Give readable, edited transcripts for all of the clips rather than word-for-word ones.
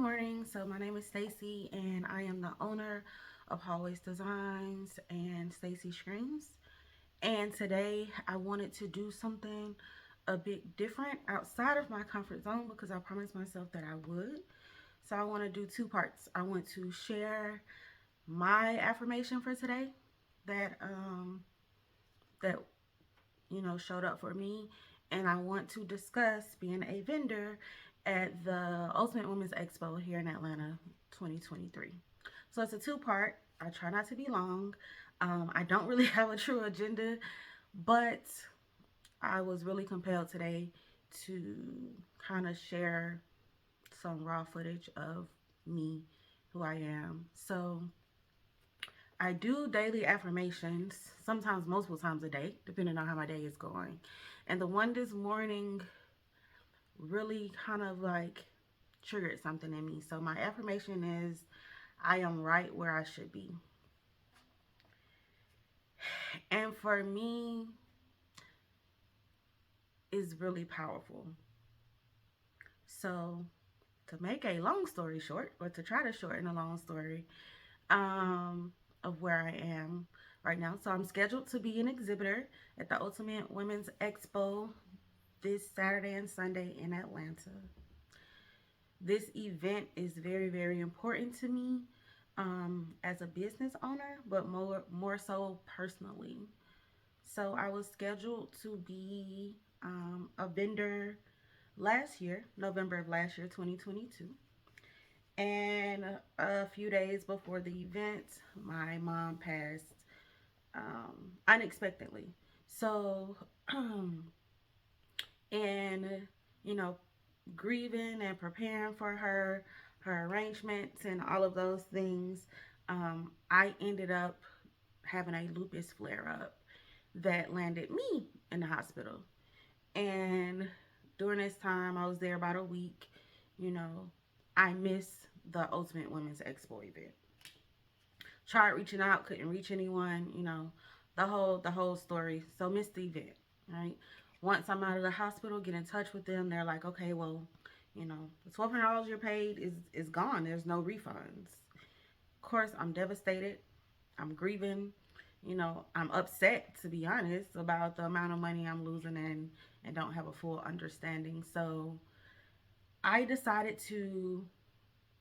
morning. So my name is Stacy and I am the owner of Hallways Designs and Stacy Screams. And today I wanted to do something a bit different outside of my comfort zone because I promised myself that I would. So I want to do two parts. I want to share my affirmation for today that showed up for me, and I want to discuss being a vendor at the Ultimate Women's Expo here in Atlanta 2023. So it's a two-part. I try not to be long. I don't really have a true agenda, but I was really compelled today to kind of share some raw footage of me, who I am. So I do daily affirmations, sometimes multiple times a day, depending on how my day is going. And the one this morning really kind of like triggered something in me. So my affirmation is I am right where I should be. And for me, is really powerful. So to make a long story short, or to try to shorten a long story, of where I am right now. So I'm scheduled to be an exhibitor at the Ultimate Women's Expo this Saturday and Sunday in Atlanta. This event is very, very important to me as a business owner, but more so personally. So I was scheduled to be a vendor last year, November of last year, 2022. And a few days before the event, my mom passed unexpectedly. So, and you know, grieving and preparing for her arrangements and all of those things, I ended up having a lupus flare up that landed me in the hospital. And during this time, I was there about a week. You know, I missed the Ultimate Women's Expo event. Tried reaching out, couldn't reach anyone. The whole story. So missed the event. Right. Once I'm out of the hospital, get in touch with them. They're like, okay, well, the $1,200 you're paid is gone. There's no refunds. Of course, I'm devastated. I'm grieving. I'm upset, to be honest, about the amount of money I'm losing and don't have a full understanding. So I decided to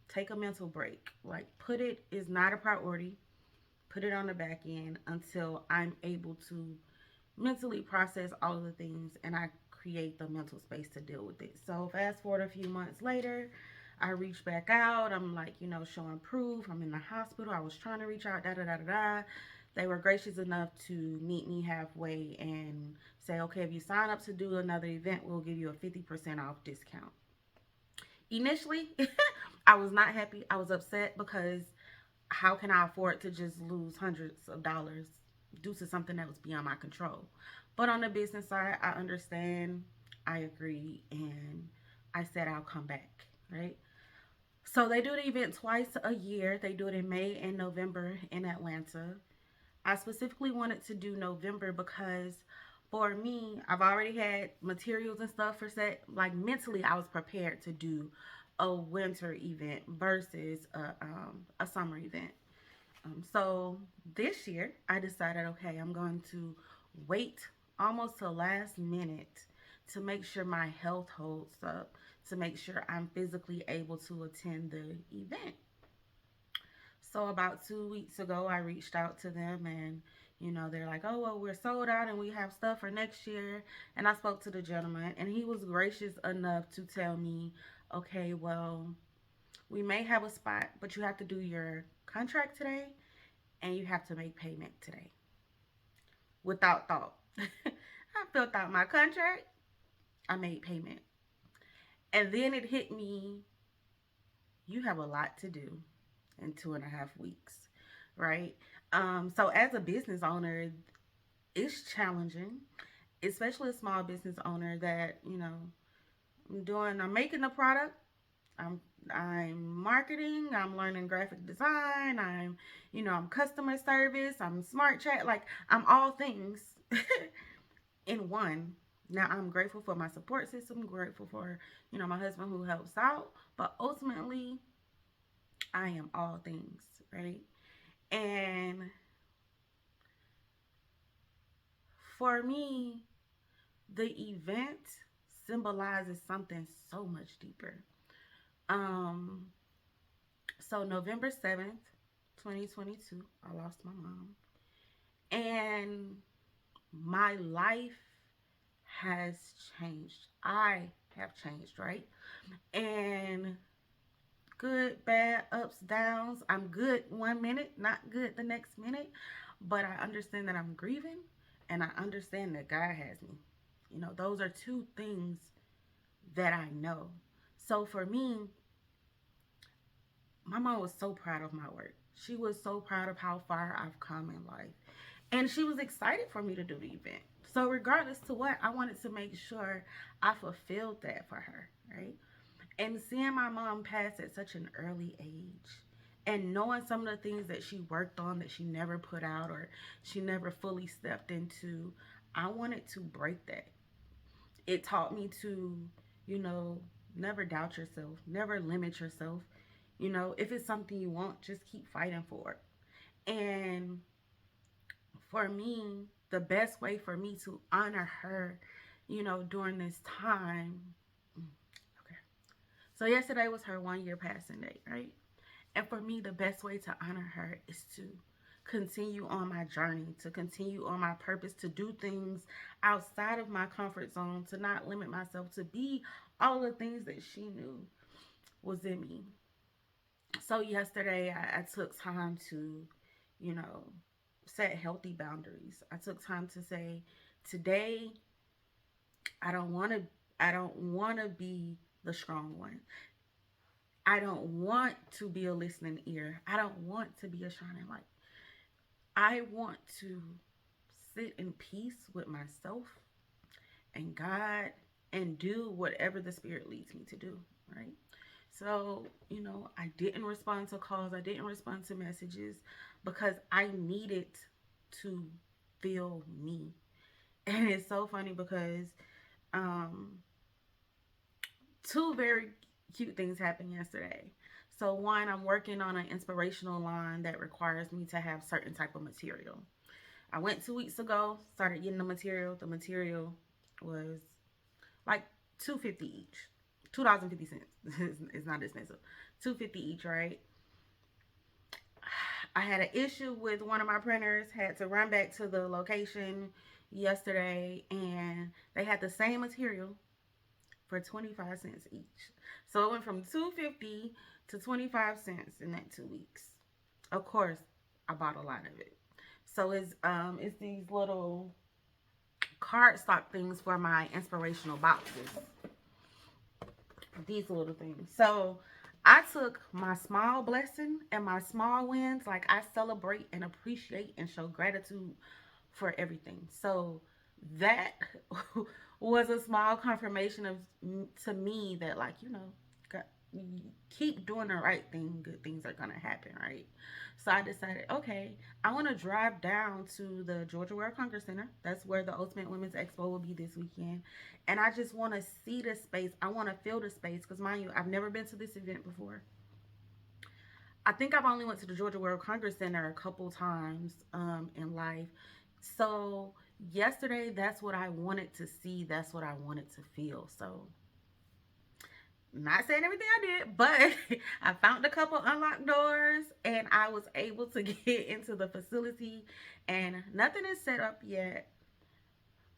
take a mental break. Like, put it is not a priority. Put it on the back end until I'm able to mentally process all of the things and I create the mental space to deal with it. So fast forward a few months later, I reach back out. I'm like, showing proof. I'm in the hospital. I was trying to reach out, da da da da da. They were gracious enough to meet me halfway and say, okay, if you sign up to do another event, we'll give you a 50% off discount. Initially, I was not happy. I was upset because how can I afford to just lose hundreds of dollars due to something that was beyond my control? But on the business side, I understand. I agree, and I said I'll come back, right? So they do the event twice a year. They do it in May and November in Atlanta. I specifically wanted to do November because for me, I've already had materials and stuff for set. Like, mentally, I was prepared to do a winter event versus a summer event. So this year, I decided, okay, I'm going to wait almost to last minute to make sure my health holds up, to make sure I'm physically able to attend the event. So about 2 weeks ago, I reached out to them and they're like, oh, well, we're sold out and we have stuff for next year. And I spoke to the gentleman and he was gracious enough to tell me, okay, well, we may have a spot, but you have to do your contract today and you have to make payment today without thought. I filled out my contract, I made payment. And then it hit me, you have a lot to do in 2.5 weeks, right? So as a business owner, it's challenging, especially a small business owner that, I'm making a product, I'm I'm marketing, I'm learning graphic design, I'm customer service, I'm smart chat, like I'm all things in one. Now I'm grateful for my support system, grateful for, my husband who helps out, but ultimately I am all things, right? And for me, the event symbolizes something so much deeper. Um, so November 7th, 2022, I lost my mom. And my life has changed. I have changed, right? And good, bad, ups, downs. I'm good one minute, not good the next minute. But I understand that I'm grieving and I understand that God has me. Those are two things that I know. So for me, my mom was so proud of my work. She was so proud of how far I've come in life. And she was excited for me to do the event. So regardless to what, I wanted to make sure I fulfilled that for her, right? And seeing my mom pass at such an early age and knowing some of the things that she worked on that she never put out or she never fully stepped into, I wanted to break that. It taught me to, you know, never doubt yourself, never limit yourself. If it's something you want, just keep fighting for it. And for me, the best way for me to honor her, during this time. Okay. So yesterday was her 1 year passing date, right? And for me, the best way to honor her is to continue on my journey, to continue on my purpose, to do things outside of my comfort zone, to not limit myself, to be all the things that she knew was in me. So yesterday, I took time to, you know, set healthy boundaries. I took time to say, today, I don't want to. I don't want to be the strong one. I don't want to be a listening ear. I don't want to be a shining light. I want to sit in peace with myself and God and do whatever the Spirit leads me to do, right? So, I didn't respond to calls, I didn't respond to messages because I needed to feel me. And it's so funny because um, two very cute things happened yesterday. So one, I'm working on an inspirational line that requires me to have certain type of material. I went 2 weeks ago, started getting the material. The material was like $2.50 each. $2.50. It's not expensive. $2.50 each, right? I had an issue with one of my printers, had to run back to the location yesterday, and they had the same material for 25 cents each. So it went from 2.50 to 25 cents in that 2 weeks. Of course, I bought a lot of it. So it's these little cardstock things for my inspirational boxes. These little things. So I took my small blessing and my small wins. Like, I celebrate and appreciate and show gratitude for everything. So that was a small confirmation of to me that, like, keep doing the right thing, good things are gonna happen, right? So I decided, okay, I want to drive down to the Georgia World Congress Center. That's where the Ultimate Women's Expo will be this weekend, and I just want to see the space. I want to feel the space because, mind you, I've never been to this event before. I think I've only went to the Georgia World Congress Center a couple times in life. So yesterday, that's what I wanted to see. That's what I wanted to feel. So, not saying everything I did, but I found a couple unlocked doors and I was able to get into the facility. And nothing is set up yet,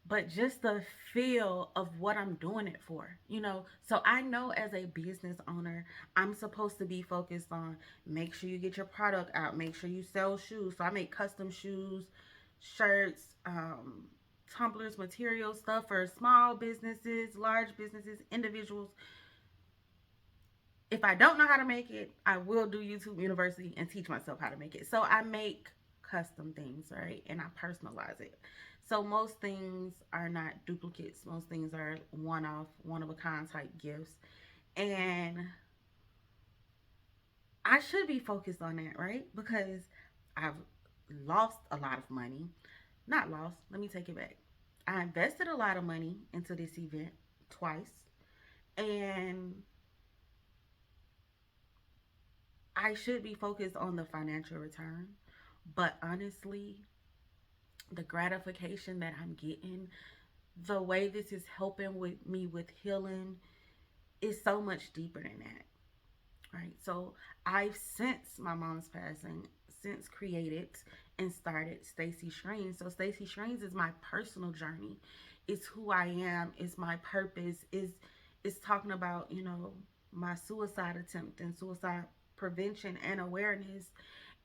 but just the feel of what I'm doing it for, So I know as a business owner, I'm supposed to be focused on make sure you get your product out, make sure you sell shoes. So I make custom shoes, shirts, tumblers, material stuff for small businesses, large businesses, individuals. If I don't know how to make it, I will do YouTube University and teach myself how to make it. So I make custom things, right? And I personalize it. So most things are not duplicates. Most things are one off, one of a kind type gifts. And I should be focused on that, right? Because I've lost a lot of money. Not lost, let me take it back. I invested a lot of money into this event twice. And I should be focused on the financial return, but honestly, the gratification that I'm getting, the way this is helping with me with healing is so much deeper than that. Right. So I've since my mom's passing, since created and started Stacy Shrines. So Stacy Shrines is my personal journey. It's who I am. It's my purpose. Is talking about, my suicide attempt and suicide prevention and awareness.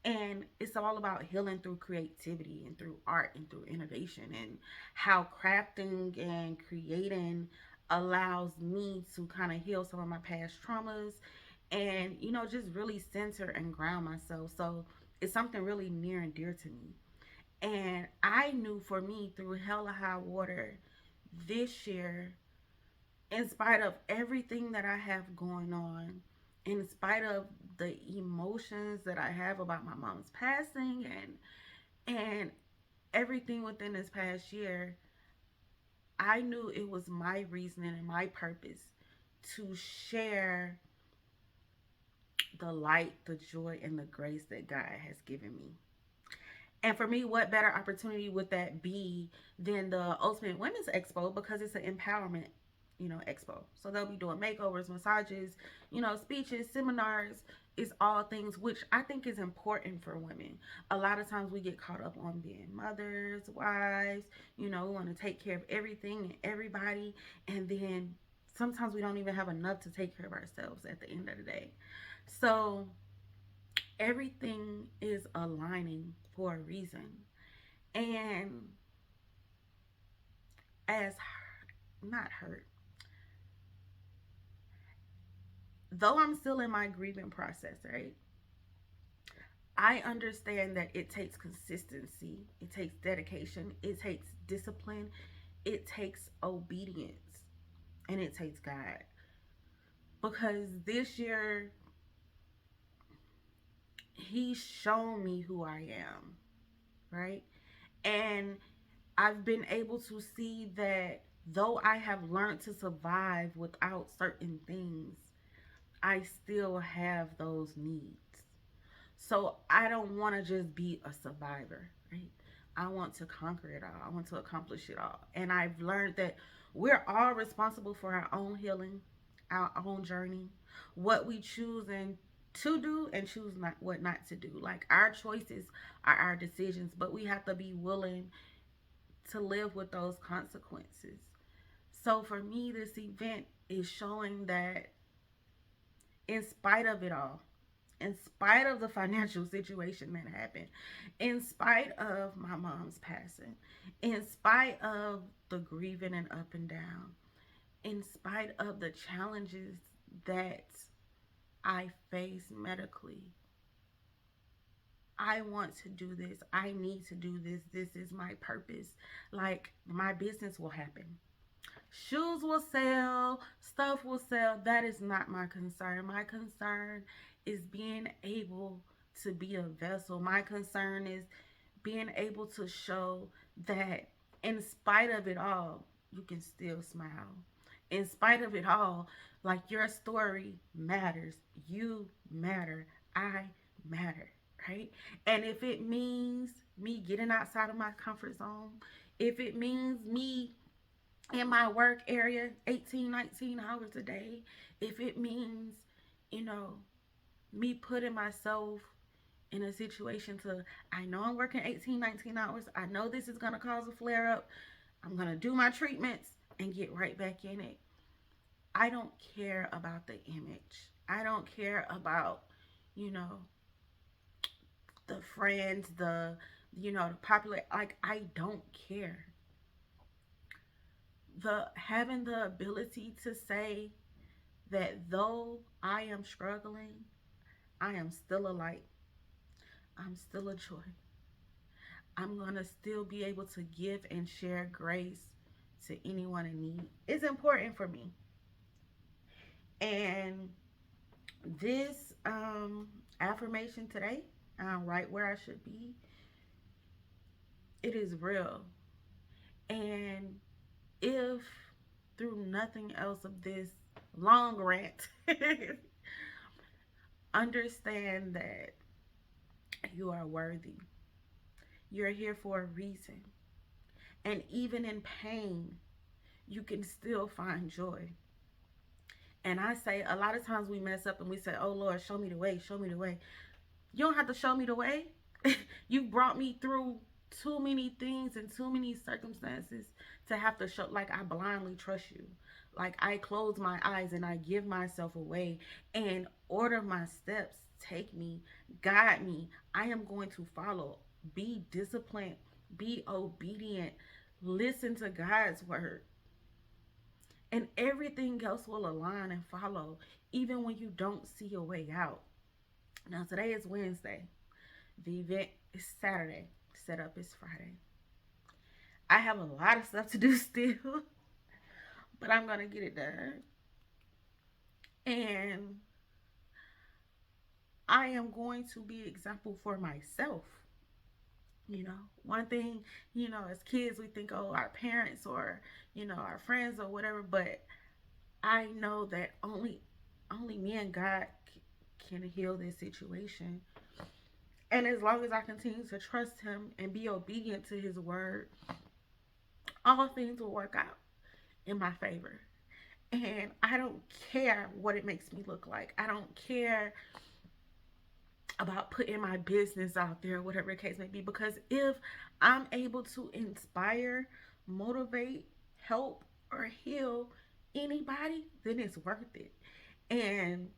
And it's all about healing through creativity and through art and through innovation, and how crafting and creating allows me to kind of heal some of my past traumas, and just really center and ground myself. So it's something really near and dear to me. And I knew for me, through hell or high water, this year, in spite of everything that I have going on, in spite of the emotions that I have about my mom's passing, and everything within this past year, I knew it was my reasoning and my purpose to share the light, the joy, and the grace that God has given me. And for me, what better opportunity would that be than the Ultimate Women's Expo, because it's an empowerment, expo. So they'll be doing makeovers, massages, speeches, seminars. It's all things which I think is important for women. A lot of times we get caught up on being mothers, wives, we want to take care of everything and everybody. And then sometimes we don't even have enough to take care of ourselves at the end of the day. So everything is aligning for a reason. And as not hurt, though I'm still in my grieving process, right? I understand that it takes consistency, it takes dedication, it takes discipline, it takes obedience, and it takes God. Because this year, He's shown me who I am, right? And I've been able to see that though I have learned to survive without certain things, I still have those needs. So I don't want to just be a survivor, right? I want to conquer it all. I want to accomplish it all. And I've learned that we're all responsible for our own healing, our own journey, what we choose and to do and choose not what not to do. Like, our choices are our decisions, but we have to be willing to live with those consequences. So for me, this event is showing that in spite of it all, in spite of the financial situation that happened, in spite of my mom's passing, in spite of the grieving and up and down, in spite of the challenges that I face medically, I want to do this. I need to do this. This is my purpose. Like, my business will happen. Shoes will sell, stuff will sell. That is not my concern. My concern is being able to be a vessel. My concern is being able to show that in spite of it all, you can still smile. In spite of it all, like, your story matters. You matter. I matter, right? And if it means me getting outside of my comfort zone, if it means me in my work area 18, 19 hours a day, if it means, you know, me putting myself in a situation to, I know I'm working 18, 19 hours. I know this is going to cause a flare up. I'm going to do my treatments and get right back in it. I don't care about the image. I don't care about, you know, the friends, the popular, like, I don't care. The having the ability to say that though I am struggling, I am still a light. I'm still a joy. I'm going to still be able to give and share grace to anyone in need. It's important for me. And this affirmation today, I'm right where I should be, it is real. And if through nothing else of this long rant, Understand that you are worthy. You're here for a reason. And even in pain, you can still find joy. And I say a lot of times we mess up and we say, "Oh Lord, show me the way, show me the way." You don't have to show me the way. You brought me through too many things and too many circumstances to have to show, like, I blindly trust you. Like, I close my eyes and I give myself away and order my steps. Take me, guide me. I am going to follow. Be disciplined, be obedient, listen to God's word, and everything else will align and follow, even when you don't see a way out. Now, today is Wednesday. The event is Saturday. Setup is Friday. I have a lot of stuff to do still, but I'm going to get it done. And I am going to be example for myself. One thing, as kids, we think, oh, our parents or, our friends or whatever, but I know that only me and God can heal this situation. And as long as I continue to trust him and be obedient to his word, all things will work out in my favor. And I don't care what it makes me look like. I don't care about putting my business out there, whatever the case may be, because if I'm able to inspire, motivate, help, or heal anybody, then it's worth it. And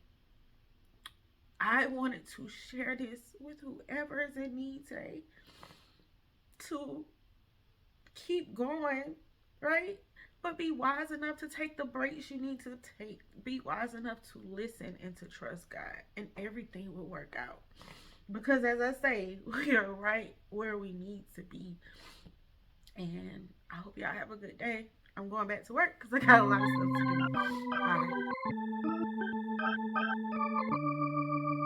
I wanted to share this with whoever is in need today to keep going, right? But be wise enough to take the breaks you need to take. Be wise enough to listen and to trust God, and everything will work out. Because as I say, we are right where we need to be. And I hope y'all have a good day. I'm going back to work because I got a lot of stuff to do. Bye.